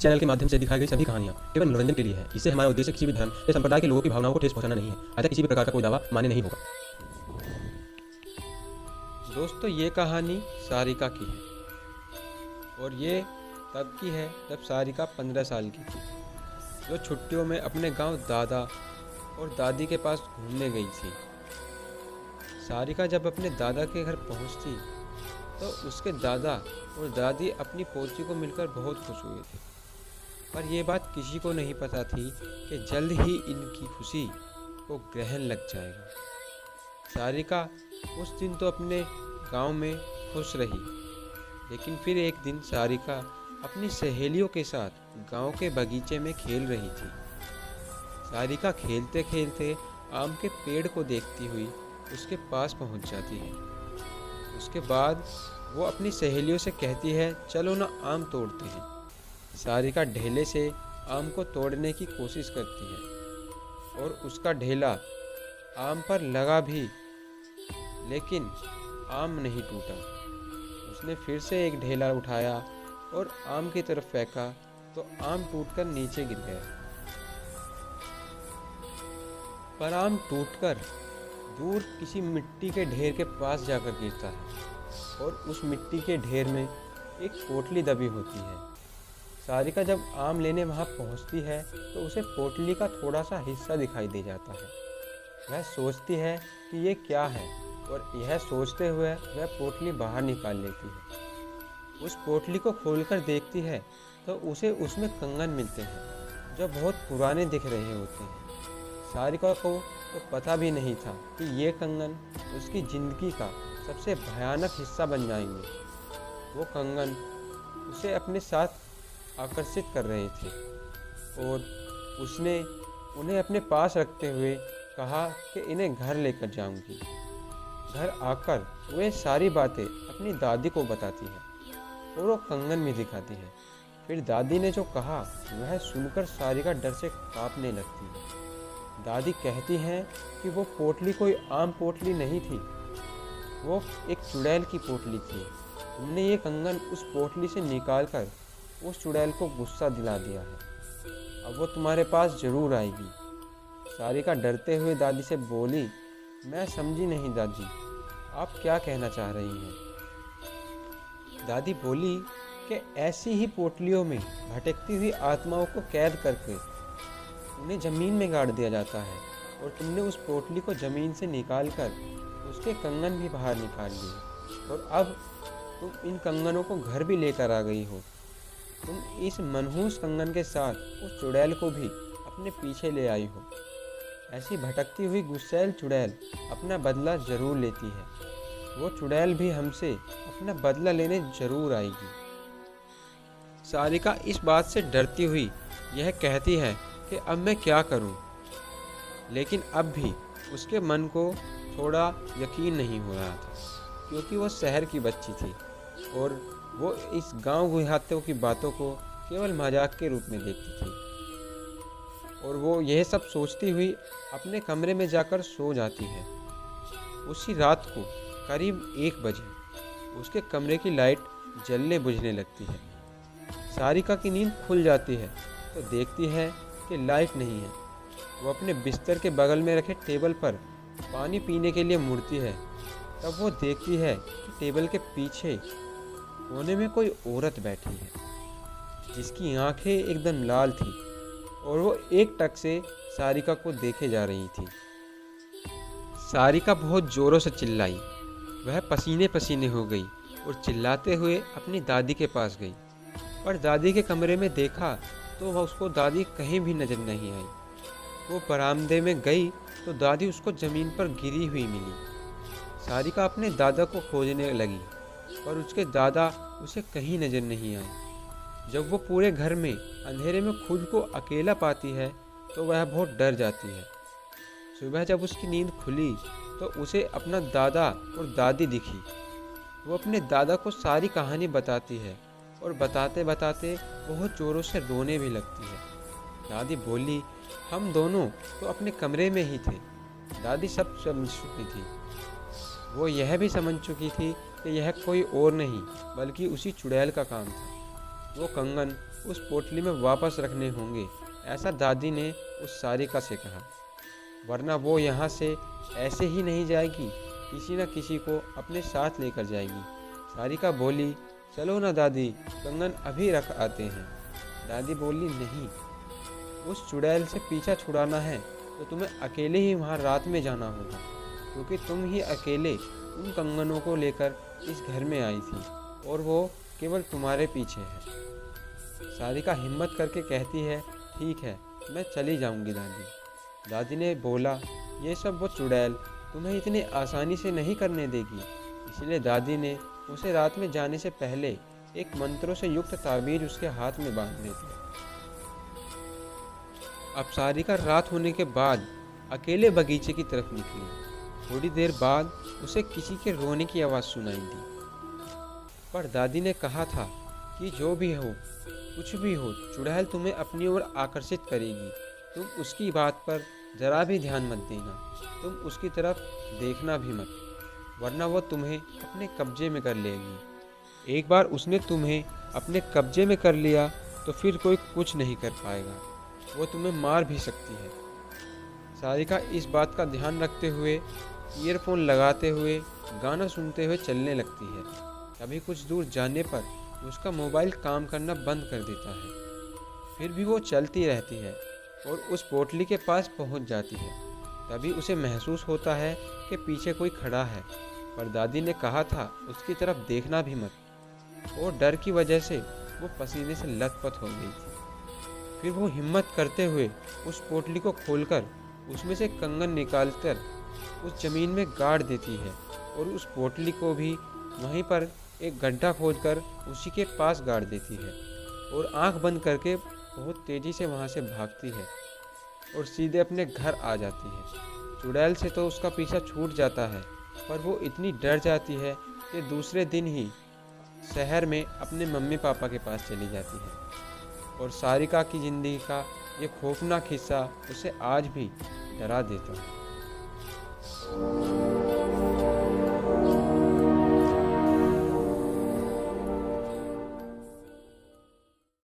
इस चैनल के माध्यम से दिखाई गई सभी कहानियाँ केवल मनोरंजन के लिए है। इससे हमारा उद्देश्य किसी भी धर्म या संप्रदाय के लोगों की भावनाओं को ठेस पहुंचाना नहीं है। अतः किसी भी प्रकार का कोई दावा मान्य नहीं होगा। दोस्तों, ये कहानी सारिका की है और ये तब की है जब सारिका 15 साल की थी, जो छुट्टियों में अपने गांव दादा और दादी के पास घूमने गई थी। सारिका जब अपने दादा के घर पहुंचती तो उसके दादा और दादी अपनी पोती को मिलकर बहुत खुश हुए थे। पर यह बात किसी को नहीं पता थी कि जल्द ही इनकी खुशी को ग्रहण लग जाएगा। सारिका उस दिन तो अपने गांव में खुश रही, लेकिन फिर एक दिन सारिका अपनी सहेलियों के साथ गांव के बगीचे में खेल रही थी। सारिका खेलते खेलते आम के पेड़ को देखती हुई उसके पास पहुंच जाती है। उसके बाद वो अपनी सहेलियों से कहती है, चलो ना आम तोड़ते हैं। सारिका ढेले से आम को तोड़ने की कोशिश करती है और उसका ढेला आम पर लगा भी, लेकिन आम नहीं टूटा। उसने फिर से एक ढेला उठाया और आम की तरफ फेंका तो आम टूटकर नीचे गिर गया। पर आम टूटकर दूर किसी मिट्टी के ढेर के पास जाकर गिरता है और उस मिट्टी के ढेर में एक पोटली दबी होती है। सारिका जब आम लेने वहां पहुंचती है तो उसे पोटली का थोड़ा सा हिस्सा दिखाई दे जाता है। वह सोचती है कि ये क्या है और यह सोचते हुए वह पोटली बाहर निकाल लेती है। उस पोटली को खोलकर देखती है तो उसे उसमें कंगन मिलते हैं जो बहुत पुराने दिख रहे होते हैं। सारिका को तो पता भी नहीं था कि ये कंगन उसकी ज़िंदगी का सबसे भयानक हिस्सा बन जाएंगे। वो कंगन उसे अपने साथ आकर्षित कर रहे थे और उसने उन्हें अपने पास रखते हुए कहा कि इन्हें घर लेकर जाऊंगी। घर आकर वे सारी बातें अपनी दादी को बताती है और वो कंगन भी दिखाती है। फिर दादी ने जो कहा वह सुनकर सारिका डर से कांपने लगती है। दादी कहती हैं कि वो पोटली कोई आम पोटली नहीं थी, वो एक चुड़ैल की पोटली थी। तुमने ये कंगन उस पोटली से निकालकर उस चुड़ैल को गुस्सा दिला दिया है। अब वो तुम्हारे पास जरूर आएगी। सारिका डरते हुए दादी से बोली, मैं समझी नहीं दादी, आप क्या कहना चाह रही हैं? दादी बोली कि ऐसी ही पोटलियों में भटकती हुई आत्माओं को कैद करके उन्हें ज़मीन में गाड़ दिया जाता है और तुमने उस पोटली को ज़मीन से निकालकर उसके कंगन भी बाहर निकाल लिए और अब तुम इन कंगनों को घर भी लेकर आ गई हो। तुम इस मनहूस कंगन के साथ उस चुड़ैल को भी अपने पीछे ले आई हो। ऐसी भटकती हुई गुस्सैल चुड़ैल अपना बदला ज़रूर लेती है। वो चुड़ैल भी हमसे अपना बदला लेने ज़रूर आएगी। सारिका इस बात से डरती हुई यह कहती है कि अब मैं क्या करूं? लेकिन अब भी उसके मन को थोड़ा यकीन नहीं हो रहा था, क्योंकि वो शहर की बच्ची थी और वो इस गांव देहातों की बातों को केवल मजाक के रूप में देखती थी। और वो यह सब सोचती हुई अपने कमरे में जाकर सो जाती है। उसी रात को करीब 1 बजे उसके कमरे की लाइट जलने बुझने लगती है। सारिका की नींद खुल जाती है तो देखती है कि लाइट नहीं है। वो अपने बिस्तर के बगल में रखे टेबल पर पानी पीने के लिए मुड़ती है। तब वो देखती है कि टेबल के पीछे कोने में कोई औरत बैठी है, जिसकी आंखें एकदम लाल थी और वो एक टक से सारिका को देखे जा रही थी। सारिका बहुत जोरों से चिल्लाई। वह पसीने पसीने हो गई और चिल्लाते हुए अपनी दादी के पास गई। पर दादी के कमरे में देखा तो वह उसको दादी कहीं भी नजर नहीं आई। वो बरामदे में गई तो दादी उसको ज़मीन पर गिरी हुई मिली। सारिका अपने दादा को खोजने लगी, पर उसके दादा उसे कहीं नजर नहीं आए। जब वो पूरे घर में अंधेरे में खुद को अकेला पाती है तो वह बहुत डर जाती है। सुबह जब उसकी नींद खुली तो उसे अपना दादा और दादी दिखी। वो अपने दादा को सारी कहानी बताती है और बताते बताते बहुत ज़ोरों से रोने भी लगती है। दादी बोली, हम दोनों तो अपने कमरे में ही थे। दादी सब समझ चुकी थी। वो यह भी समझ चुकी थी कि यह कोई और नहीं बल्कि उसी चुड़ैल का काम था। वो कंगन उस पोटली में वापस रखने होंगे, ऐसा दादी ने उस सारिका से कहा, वरना वो यहाँ से ऐसे ही नहीं जाएगी, किसी न किसी को अपने साथ लेकर जाएगी। सारिका बोली, चलो ना दादी, कंगन अभी रख आते हैं। दादी बोली, नहीं, उस चुड़ैल से पीछा छुड़ाना है तो तुम्हें अकेले ही वहाँ रात में जाना होगा, क्योंकि तुम ही अकेले उन कंगनों को लेकर इस घर में आई थी और वो केवल तुम्हारे पीछे है। सारिका हिम्मत करके कहती है, ठीक है, मैं चली जाऊंगी दादी। दादी ने बोला, ये सब वो चुड़ैल तुम्हें इतनी आसानी से नहीं करने देगी। इसलिए दादी ने उसे रात में जाने से पहले एक मंत्रों से युक्त ताबीज उसके हाथ में बांध दी थी। अब सारिका रात होने के बाद अकेले बगीचे की तरफ निकली। थोड़ी देर बाद उसे किसी के रोने की आवाज़ सुनाई दी। पर दादी ने कहा था कि जो भी हो, कुछ भी हो, चुड़ैल तुम्हें अपनी ओर आकर्षित करेगी। तुम उसकी बात पर जरा भी ध्यान मत देना, तुम उसकी तरफ देखना भी मत, वरना वो तुम्हें अपने कब्जे में कर लेगी। एक बार उसने तुम्हें अपने कब्जे में कर लिया तो फिर कोई कुछ नहीं कर पाएगा, वो तुम्हें मार भी सकती है। सारिका इस बात का ध्यान रखते हुए ईयरफोन लगाते हुए गाना सुनते हुए चलने लगती है। तभी कुछ दूर जाने पर उसका मोबाइल काम करना बंद कर देता है। फिर भी वो चलती रहती है और उस पोटली के पास पहुंच जाती है। तभी उसे महसूस होता है कि पीछे कोई खड़ा है, पर दादी ने कहा था उसकी तरफ देखना भी मत, और डर की वजह से वो पसीने से लथपथ हो गई थी। फिर वो हिम्मत करते हुए उस पोटली को खोलकर उसमें से कंगन निकालकर उस जमीन में गाड़ देती है और उस पोटली को भी वहीं पर एक गड्ढा खोदकर उसी के पास गाड़ देती है और आंख बंद करके बहुत तेज़ी से वहाँ से भागती है और सीधे अपने घर आ जाती है। चुड़ैल से तो उसका पीछा छूट जाता है, पर वो इतनी डर जाती है कि दूसरे दिन ही शहर में अपने मम्मी पापा के पास चली जाती है। और सारिका की ज़िंदगी का ये खौफनाक हिस्सा उसे आज भी डरा देता है।